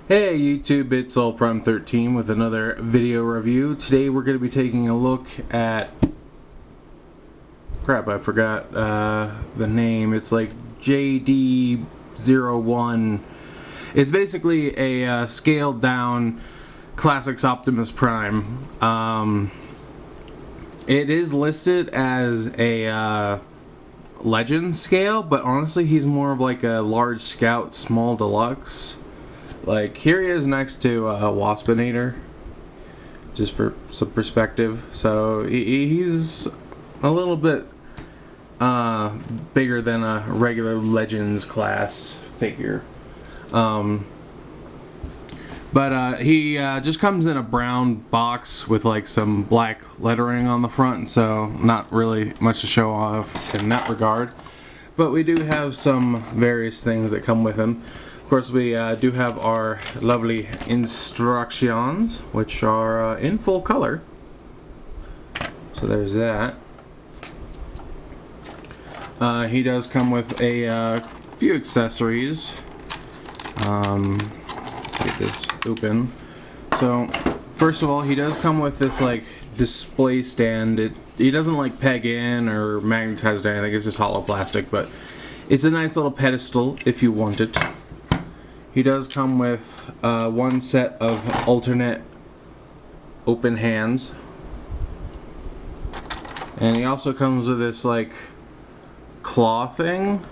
Hey YouTube, it's AllPrime13 with another video review. Today we're going to be taking a look at... Crap, I forgot the name. It's like JD01. It's basically a scaled down Classics Optimus Prime. It is listed as a Legend scale, but honestly he's more of like a large Scout small deluxe. Like, here he is next to Waspinator, just for some perspective. So he's a little bit bigger than a regular Legends class figure. But he just comes in a brown box with like some black lettering on the front, so not really much to show off in that regard. But we do have some various things that come with him. Of course, we do have our lovely instructions, which are in full color. So there's that. He does come with a few accessories. Get this open. So, first of all, he does come with this like display stand. He doesn't like peg in or magnetized or anything. It's just hollow plastic, but it's a nice little pedestal if you want it. He does come with one set of alternate open hands, and he also comes with this like claw thing,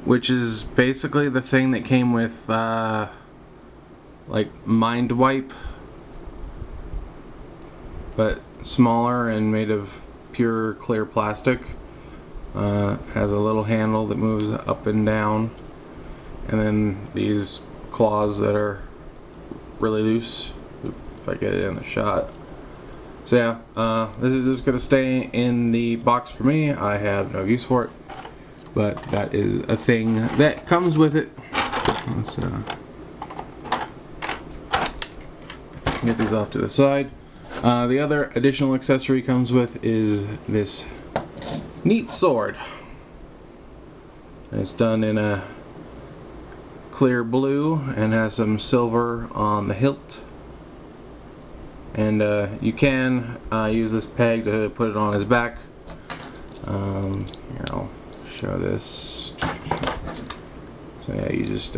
which is basically the thing that came with like Mind Wipe, but smaller and made of pure clear plastic. Has a little handle that moves up and down, and then these claws that are really loose, if I get it in the shot. So yeah, this is just going to stay in the box for me. I have no use for it, but that is a thing that comes with it. Let's get these off to the side. The other additional accessory comes with is this neat sword. And it's done in a clear blue and has some silver on the hilt, and you can use this peg to put it on his back. Here, I'll show this. So yeah, you just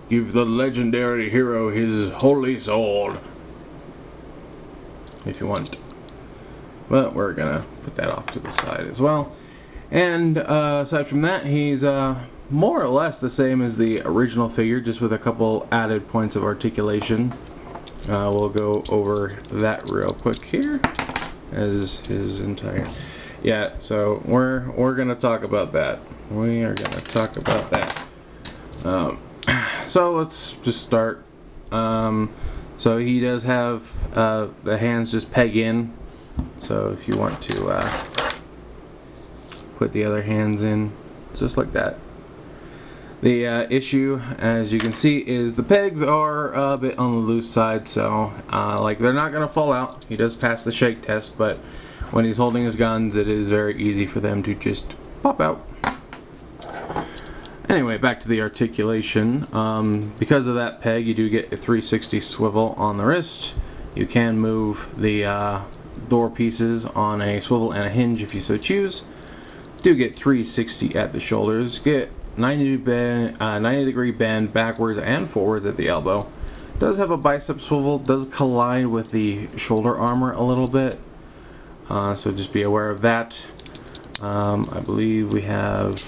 give the legendary hero his holy sword if you want, but we're gonna put that off to the side as well. And aside from that, he's more or less the same as the original figure, just with a couple added points of articulation. We'll go over that real quick here, as his entire... Yeah, so we're gonna talk about that. We are gonna talk about that. So let's just start. So he does have the hands just peg in. So if you want to put the other hands in, just like that. The issue, as you can see, is the pegs are a bit on the loose side, so like they're not gonna fall out. He does pass the shake test, but when he's holding his guns, it is very easy for them to just pop out. Anyway, back to the articulation. Because of that peg, you do get a 360 swivel on the wrist. You can move the door pieces on a swivel and a hinge if you so choose. Do get 360 at the shoulders. Get 90 degree bend backwards and forwards at the elbow. Does have a bicep swivel. Does collide with the shoulder armor a little bit. So just be aware of that. I believe we have,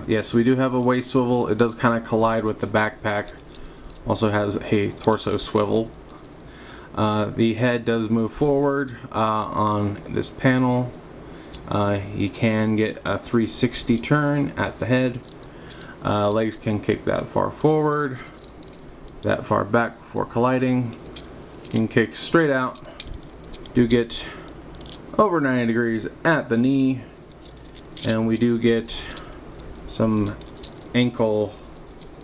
yes, we do have a waist swivel. It does kind of collide with the backpack. Also has a torso swivel. The head does move forward on this panel. You can get a 360 turn at the head. Legs can kick that far forward, that far back before colliding. You can kick straight out. Do get over 90 degrees at the knee, and we do get some ankle,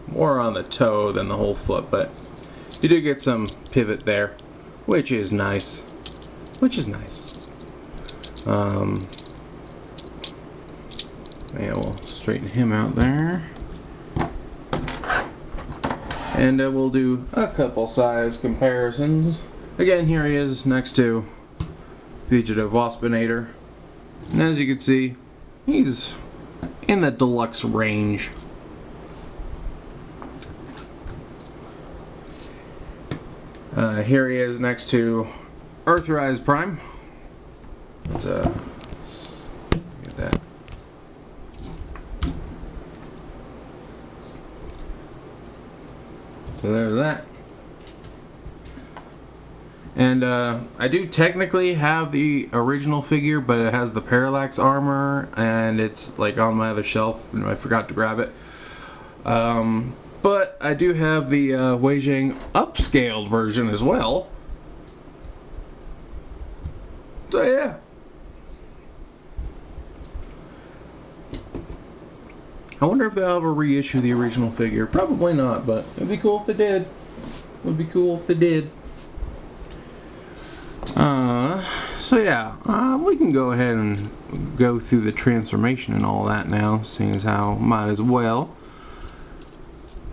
more on the toe than the whole foot, but you do get some pivot there, which is nice. Yeah, we'll straighten him out there. And we'll do a couple size comparisons. Again, here he is next to Fugitive Waspinator. And as you can see, he's in the deluxe range. Here he is next to Earthrise Prime. Let's get that. So there's that. And I do technically have the original figure, but it has the parallax armor, and it's like on my other shelf, and I forgot to grab it. But I do have the Weijing upscaled version as well. So yeah. I wonder if they'll ever reissue the original figure. Probably not, but it'd be cool if they did. Would be cool if they did. So yeah, we can go ahead and go through the transformation and all that now, seeing as how might as well.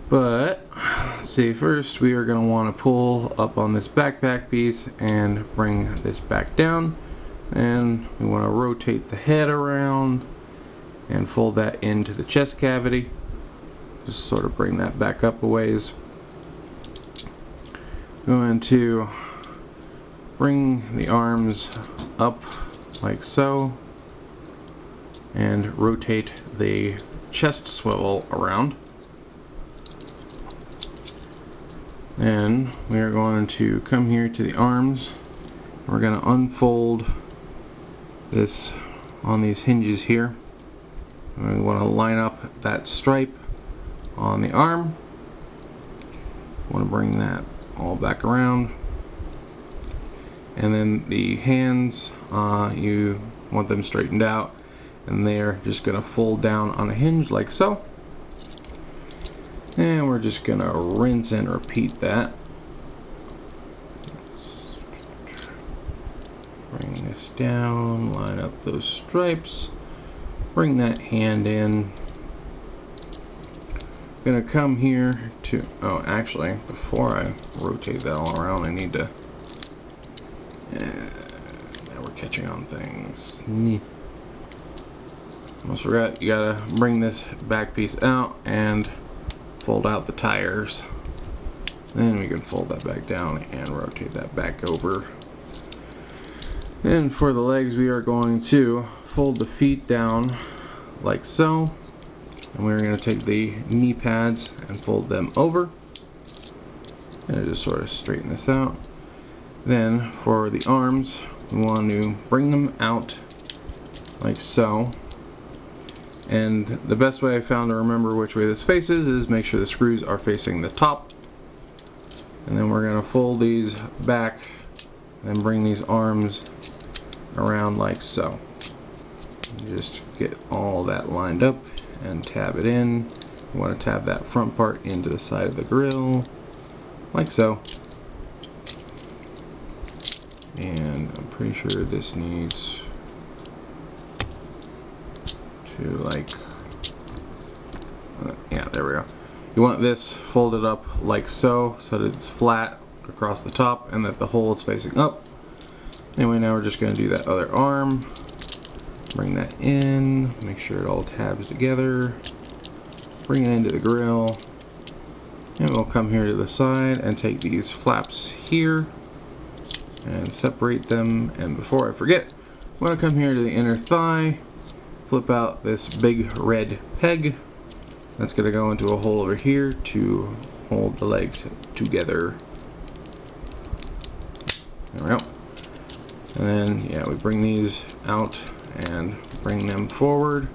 But let's see, first we are going to want to pull up on this backpack piece and bring this back down, and we want to rotate the head around and fold that into the chest cavity. Just sort of bring that back up a ways. Going to bring the arms up like so and rotate the chest swivel around. And we are going to come here to the arms. We're going to unfold this on these hinges here. And we want to line up that stripe on the arm. Want to bring that all back around. And then the hands, you want them straightened out, and they're just going to fold down on a hinge like so. And we're just going to rinse and repeat that. Bring this down, line up those stripes, bring that hand in. I'm going to come here to, oh actually, before I rotate that all around, I need to, now we're catching on things. Almost forgot, you gotta bring this back piece out and fold out the tires. Then we can fold that back down and rotate that back over. Then for the legs, we are going to fold the feet down like so. And we're going to take the knee pads and fold them over. And just sort of straighten this out. Then for the arms, we want to bring them out like so. And the best way I found to remember which way this faces is make sure the screws are facing the top. And then we're going to fold these back and bring these arms around like so. Just get all that lined up and tab it in. You want to tab that front part into the side of the grill like so. And I'm pretty sure this needs to like, yeah, there we go. You want this folded up like so, so that it's flat across the top and that the hole is facing up. Anyway, now we're just going to do that other arm. Bring that in, make sure it all tabs together. Bring it into the grill. And we'll come here to the side and take these flaps here and separate them. And before I forget, I'm going to come here to the inner thigh, flip out this big red peg. That's going to go into a hole over here to hold the legs together. There we go. And then, yeah, we bring these out and bring them forward.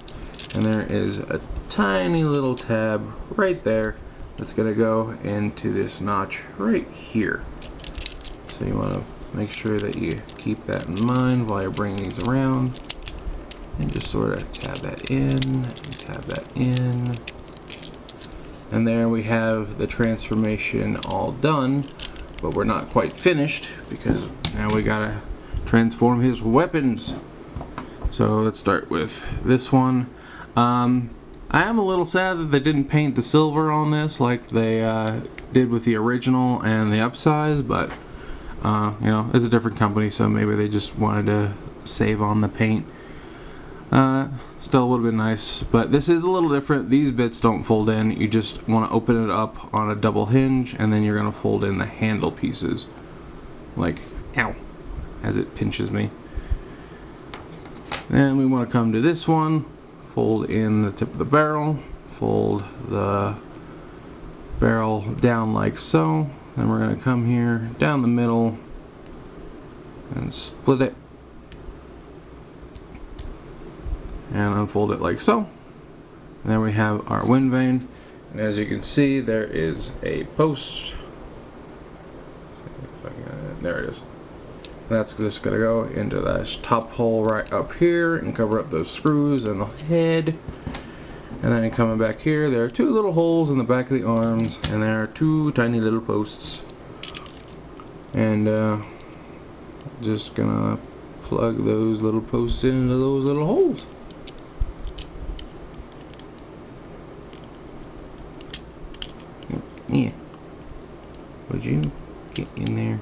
And there is a tiny little tab right there that's going to go into this notch right here. So you want to make sure that you keep that in mind while you're bringing these around. And just sort of tab that in, and tab that in. And there we have the transformation all done, but we're not quite finished because now we gotta transform his weapons. So let's start with this one. I I am a little sad that they didn't paint the silver on this like they did with the original and the upsize, but you know, it's a different company, so maybe they just wanted to save on the paint. Still would have been nice, but this is a little different. These bits don't fold in. You just want to open it up on a double hinge, and then you're going to fold in the handle pieces. Like, ow, as it pinches me. Then we want to come to this one, fold in the tip of the barrel, fold the barrel down like so. Then we're going to come here, down the middle, and split it. And unfold it like so. And then we have our wind vane, and as you can see, there is a post. There it is. That's just gonna go into that top hole right up here and cover up those screws and the head. And then coming back here, there are two little holes in the back of the arms, and there are two tiny little posts. And just gonna plug those little posts into those little holes. Yeah. Would you get in there?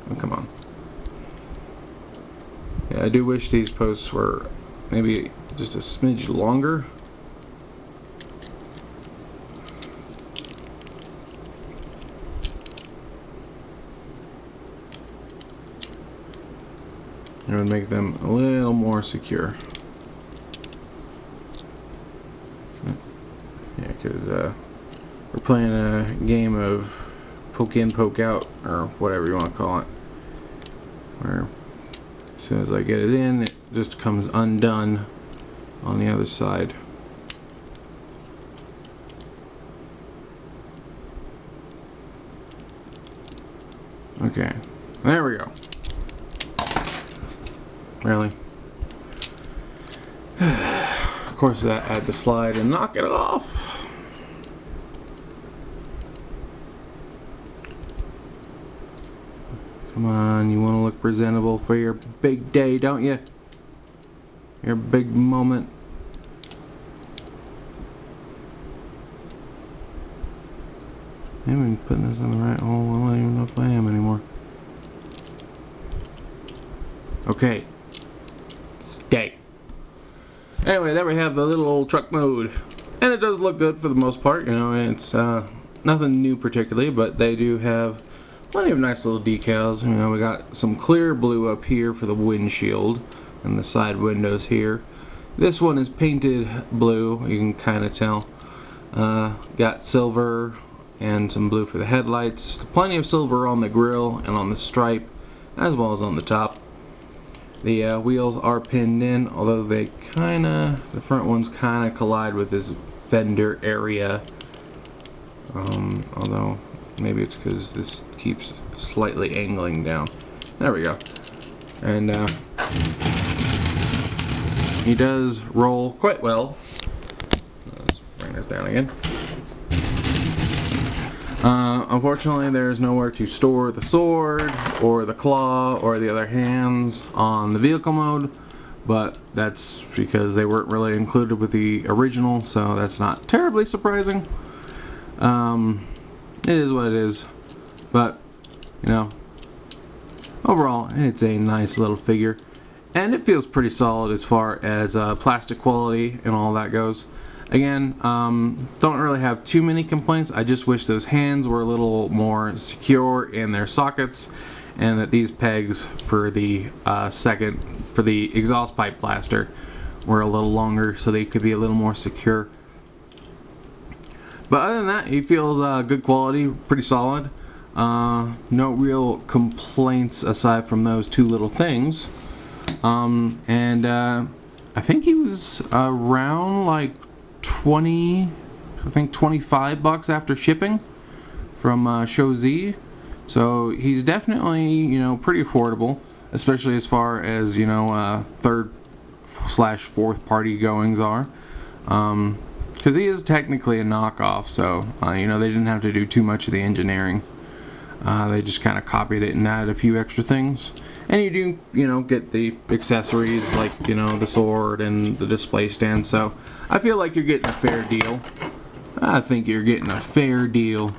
Oh, come on. Yeah, I do wish these posts were maybe just a smidge longer. It would make them a little more secure. Yeah, because we're playing a game of poke in, poke out, or whatever you want to call it. Where as soon as I get it in, it just comes undone on the other side. Okay, there we go. Really? Of course, that had to slide and knock it off. Come on, you want to look presentable for your big day, don't you? Your big moment. I haven't been putting this in the right hole. I don't even know if I am anymore. Okay. Stay. Anyway, there we have the little old truck mode. And it does look good for the most part. You know, it's nothing new particularly, but they do have plenty of nice little decals. You know, we got some clear blue up here for the windshield and the side windows here. This one is painted blue, you can kind of tell. Got silver and some blue for the headlights. Plenty of silver on the grille and on the stripe, as well as on the top. The wheels are pinned in, although they the front ones kind of collide with this fender area. Although maybe it's because this keeps slightly angling down. There we go. And he does roll quite well. Let's bring this down again. Unfortunately, there's nowhere to store the sword or the claw or the other hands on the vehicle mode, but that's because they weren't really included with the original, so that's not terribly surprising. It is what it is, but you know, overall it's a nice little figure, and it feels pretty solid as far as plastic quality and all that goes. Again, don't really have too many complaints. I just wish those hands were a little more secure in their sockets, and that these pegs for the exhaust pipe blaster were a little longer so they could be a little more secure. But other than that, he feels good quality, pretty solid. No real complaints aside from those two little things. I think he was around like 25 bucks after shipping from Show Z. So he's definitely, you know, pretty affordable, especially as far as, you know, third/fourth party goings are. Because he is technically a knockoff, so you know, they didn't have to do too much of the engineering. They just kind of copied it and added a few extra things. And you do, you know, get the accessories like, you know, the sword and the display stand. So I feel like you're getting a fair deal. I think you're getting a fair deal.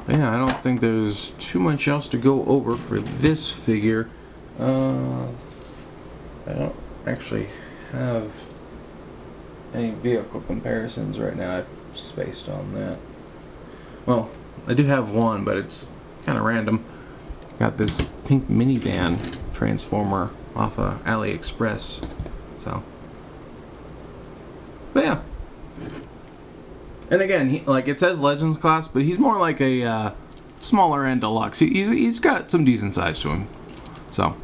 Yeah, I don't think there's too much else to go over for this figure. I don't actually have any vehicle comparisons right now. I've spaced on that. Well, I do have one, but it's kind of random. Got this pink minivan transformer off of AliExpress. So, but yeah. And again, like it says Legends class, but he's more like a smaller end deluxe. He's got some decent size to him. So,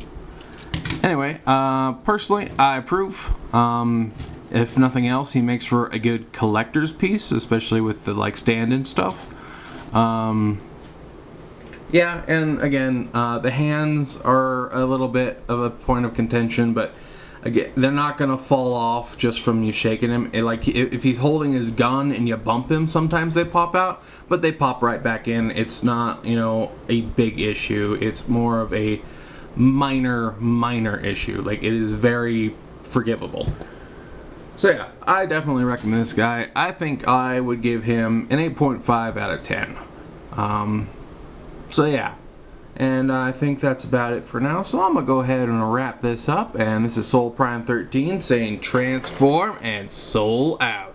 anyway, personally, I approve. If nothing else, he makes for a good collector's piece, especially with the like stand and stuff. Yeah, and again, the hands are a little bit of a point of contention, but again, they're not gonna fall off just from you shaking him. Like if he's holding his gun and you bump him, sometimes they pop out, but they pop right back in. It's not, you know, a big issue. It's more of a minor issue. Like it is very forgivable. So yeah, I definitely recommend this guy. I think I would give him an 8.5 out of 10. So yeah, and I think that's about it for now. So I'm gonna go ahead and wrap this up. And this is Soul Prime 13 saying transform and soul out.